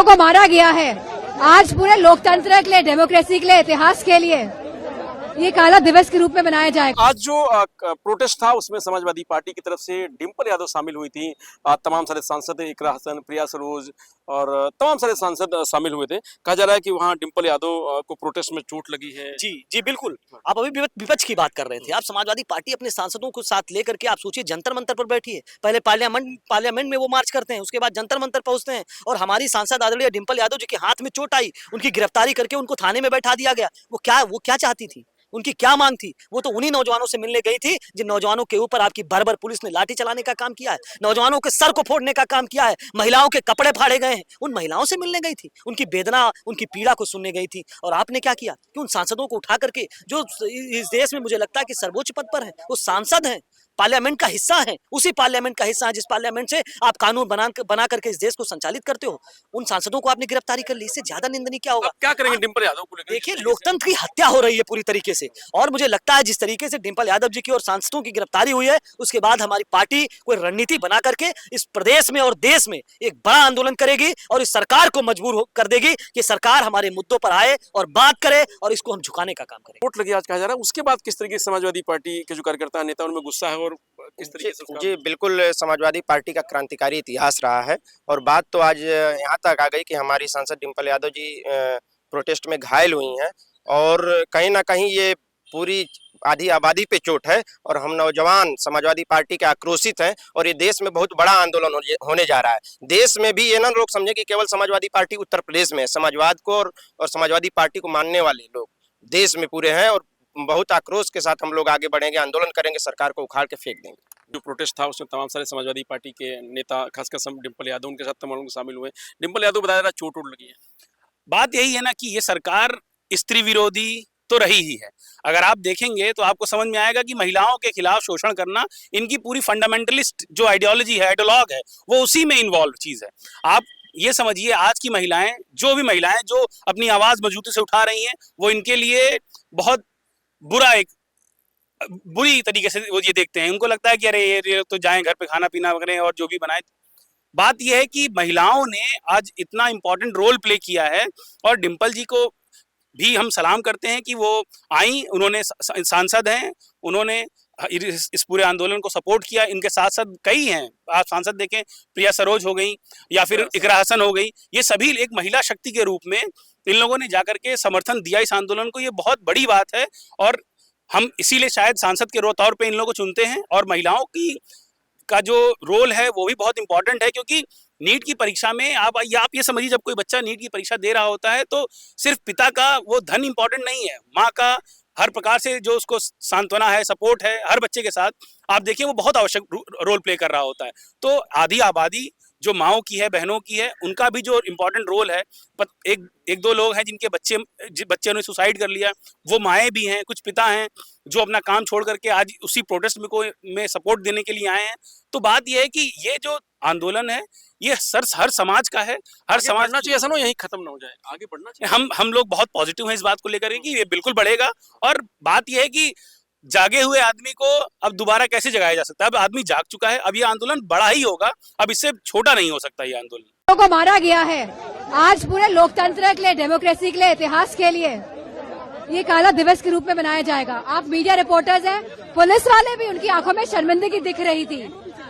को मारा गया है। आज पूरे लोकतंत्र के लिए, डेमोक्रेसी के लिए, इतिहास के लिए ये काला दिवस के रूप में मनाया जाएगा। आज जो प्रोटेस्ट था उसमें समाजवादी पार्टी की तरफ से डिंपल यादव शामिल हुई थी। तमाम सारे सांसद, इकरा हसन, प्रिया सरोज और तमाम सारे सांसद शामिल हुए थे। कहा जा रहा है कि वहां डिंपल यादव को प्रोटेस्ट में चोट लगी है। जी जी बिल्कुल। आप अभी विपक्ष की बात कर रहे थे। आप समाजवादी पार्टी अपने सांसदों को साथ लेकर के आप सोचिए जंतर मंतर पर बैठी है। पहले पार्लियामेंट में वो मार्च करते हैं, उसके बाद जंतर मंतर पहुंचते हैं और हमारी सांसद आदरणीय डिंपल यादव जी के हाथ में चोट आई, उनकी गिरफ्तारी करके उनको थाने में बैठा दिया गया। वो क्या चाहती थी? उनकी क्या मांग थी? वो तो उन्हीं नौजवानों से मिलने गई थी जिन नौजवानों के ऊपर आपकी बर्बर पुलिस ने लाठी चलाने का काम किया है, नौजवानों के सर को फोड़ने का काम किया है, महिलाओं के कपड़े फाड़े गए हैं। उन महिलाओं से मिलने गई थी, उनकी वेदना, उनकी पीड़ा को सुनने गई थी। और आपने क्या किया कि उन सांसदों को उठा करके, जो इस देश में मुझे लगता है कि सर्वोच्च पद पर है, वो सांसद हैं, पार्लियामेंट का हिस्सा है, उसी पार्लियामेंट का हिस्सा है जिस पार्लियामेंट से आप कानून बना करके इस देश को संचालित करते हो। उन सांसदों को आपने गिरफ्तारी कर ली, इससे ज्यादा निंदनीय क्या होगा? क्या करेंगे डिंपल यादव को लेकर? देखिए, लोकतंत्र की हत्या हो रही है पूरी तरीके से। और मुझे लगता है जिस तरीके से डिंपल यादव जी की और सांसदों की गिरफ्तारी हुई है, उसके बाद हमारी पार्टी कोई रणनीति बना करके इस प्रदेश में और देश में एक बड़ा आंदोलन करेगी और इस सरकार को मजबूर कर देगी कि सरकार हमारे मुद्दों पर आए और बात करे और इसको हम झुकाने का काम करें। चोट लगी आज कहा जा रहा है, उसके बाद किस तरीके से समाजवादी पार्टी के जो कार्यकर्ता नेता उनमें गुस्सा है और किस तरीके से जी बिल्कुल, समाजवादी पार्टी का क्रांतिकारी इतिहास रहा है। और बात तो आज यहाँ तक आ गई कि हमारी सांसद डिंपल यादव जी प्रोटेस्ट में घायल हुई हैं और कहीं ना कहीं ये पूरी आधी आबादी पे चोट है और हम नौजवान समाजवादी पार्टी के आक्रोशित हैं और ये देश में बहुत बड़ा आंदोलन होने जा रहा है। देश में भी ये ना लोग समझे कि केवल समाजवादी पार्टी उत्तर प्रदेश में है, समाजवाद को और समाजवादी पार्टी को मानने वाले लोग देश में पूरे हैं और बहुत आक्रोश के साथ हम लोग आगे बढ़ेंगे, आंदोलन करेंगे, सरकार को उखाड़ के फेंक देंगे। जो प्रोटेस्ट था उसमें तमाम सारे समाजवादी पार्टी के नेता, खासकर डिंपल यादव, उनके साथ तमाम लोग शामिल हुए। डिंपल यादव बता रहा चोट लगी है। बात यही है ना कि ये सरकार स्त्री विरोधी तो रही ही है। अगर आप देखेंगे तो आपको समझ में आएगा कि महिलाओं के खिलाफ शोषण करना इनकी पूरी फंडामेंटलिस्ट जो आइडियोलॉजी है, आइडियोलॉग है, वो उसी में इन्वॉल्व चीज है। आप ये समझिए आज की महिलाएं, जो भी महिलाएं जो अपनी आवाज मजबूती से उठा रही हैं, वो इनके लिए बहुत बुरी तरीके से वो ये देखते हैं। उनको लगता है कि अरे ये तो जाएं घर पे खाना पीना वगैरह और जो भी बनाए। बात यह है कि महिलाओं ने आज इतना इंपॉर्टेंट रोल प्ले किया है और डिंपल जी को भी हम सलाम करते हैं कि वो आई, उन्होंने सांसद हैं, उन्होंने इस पूरे आंदोलन को सपोर्ट किया। इनके साथ साथ कई हैं, आप सांसद देखें, प्रिया सरोज हो गई या फिर इकरा हसन हो गई, ये सभी एक महिला शक्ति के रूप में इन लोगों ने जाकर के समर्थन दिया इस आंदोलन को। ये बहुत बड़ी बात है और हम इसीलिए शायद सांसद के तौर पे इन लोगों को चुनते हैं। और महिलाओं का जो रोल है वो भी बहुत इंपॉर्टेंट है, क्योंकि नीट की परीक्षा में आप ये समझिए, जब कोई बच्चा नीट की परीक्षा दे रहा होता है तो सिर्फ पिता का वो धन इंपॉर्टेंट नहीं है, माँ का हर प्रकार से जो उसको सांत्वना है, सपोर्ट है हर बच्चे के साथ, आप देखिए वो बहुत आवश्यक रोल प्ले कर रहा होता है। तो आधी आबादी जो माओं की है, बहनों की है, उनका भी जो इम्पोर्टेंट रोल है। एक दो लोग हैं जिनके बच्चे ने सुसाइड कर लिया, वो माएँ भी हैं, कुछ पिता हैं जो अपना काम छोड़ करके आज उसी प्रोटेस्ट में सपोर्ट देने के लिए आए हैं। तो बात यह है कि ये जो आंदोलन है ये हर समाज का है, हर समाज चाहिए, ऐसा ना यही खत्म ना हो जाए, आगे बढ़ना चाहिए। हम लोग बहुत पॉजिटिव हैं इस बात को लेकर कि ये बिल्कुल बढ़ेगा। और बात यह है कि जागे हुए आदमी को अब दोबारा कैसे जगाया जा सकता है? अब आदमी जाग चुका है, अब ये आंदोलन बड़ा ही होगा, अब इससे छोटा नहीं हो सकता ये आंदोलन। को मारा गया है। आज पूरे लोकतंत्र के लिए, डेमोक्रेसी के लिए, इतिहास के लिए ये काला दिवस के रूप में मनाया जाएगा। आप मीडिया रिपोर्टर्स हैं, पुलिस वाले भी, उनकी आंखों में शर्मिंदगी दिख रही थी,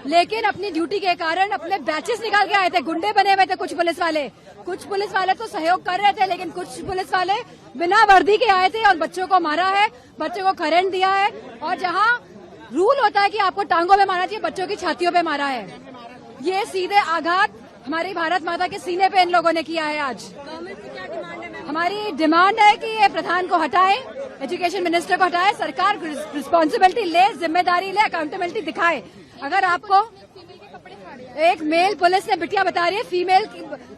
लेकिन अपनी ड्यूटी के कारण अपने बैचेस निकाल के आए थे। गुंडे बने हुए थे कुछ पुलिस वाले तो सहयोग कर रहे थे, लेकिन कुछ पुलिस वाले बिना वर्दी के आए थे और बच्चों को मारा है, बच्चों को करंट दिया है। और जहां रूल होता है कि आपको टांगों पे मारना चाहिए, बच्चों की छातियों पे मारा है। ये सीधे आघात हमारी भारत माता के सीने पे इन लोगों ने किया है। आज हमारी डिमांड है कि ये प्रधान को हटाए, एजुकेशन मिनिस्टर को हटाए, सरकार रिस्पॉन्सिबिलिटी ले, जिम्मेदारी ले, अकाउंटेबिलिटी दिखाए। अगर आपको एक मेल पुलिस ने बिटिया बता रही है, फीमेल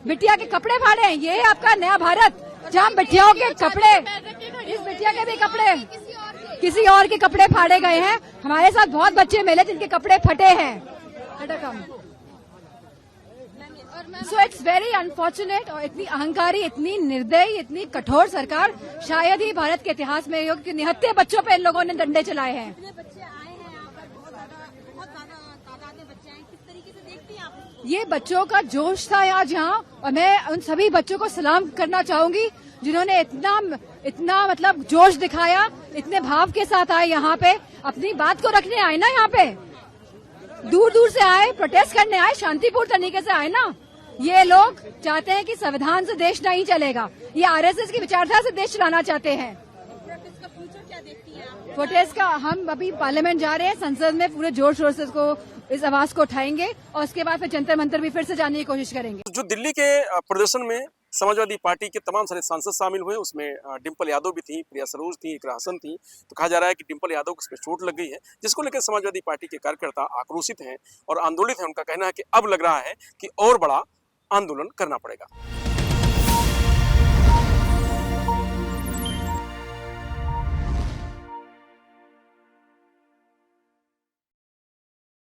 बिटिया के कपड़े फाड़े हैं, ये है आपका नया भारत जहाँ बिटियाओं के कपड़े, इस बिटिया के भी कपड़े किसी और के कपड़े फाड़े गए हैं। हमारे साथ बहुत बच्चे मिले जिनके कपड़े फटे हैं। So it's very unfortunate. और इतनी अहंकारी, इतनी निर्दयी, इतनी कठोर सरकार शायद ही भारत के इतिहास में हो कि निहत्थे बच्चों पे इन लोगों ने डंडे चलाए हैं। बच्चे आए हैं यहाँ पर, बहुत ज्यादा तादाद में बच्चे आए, किस तरीके से देखती हैं आप? ये बच्चों का जोश था आज यहाँ, और मैं उन सभी बच्चों को सलाम करना चाहूंगी जिन्होंने इतना मतलब जोश दिखाया, इतने भाव के साथ आए यहाँ पे, अपनी बात को रखने आए ना, यहाँ पे दूर दूर से आए, प्रोटेस्ट करने आए, शांतिपूर्ण तरीके से आए ना। ये लोग चाहते हैं कि संविधान से देश नहीं चलेगा, ये आरएसएस की विचारधारा से देश चलाना चाहते हैं। प्रोटेस्ट का हम अभी पार्लियामेंट जा रहे हैं, संसद में पूरे जोर शोर से इस आवाज को उठाएंगे और उसके बाद फिर जंतर मंतर भी फिर से जाने की कोशिश करेंगे। जो दिल्ली के प्रदर्शन में समाजवादी पार्टी के तमाम सारे सांसद शामिल हुए, उसमें डिंपल यादव भी थी, प्रिया सरोज थी, इकरा हसन थी। तो कहा जा रहा है कि डिंपल यादव को इसमें चोट लग गई है, जिसको लेकर समाजवादी पार्टी के कार्यकर्ता आक्रोशित हैं और आंदोलित हैं। उनका कहना है कि अब लग रहा है कि और बड़ा आंदोलन करना पड़ेगा।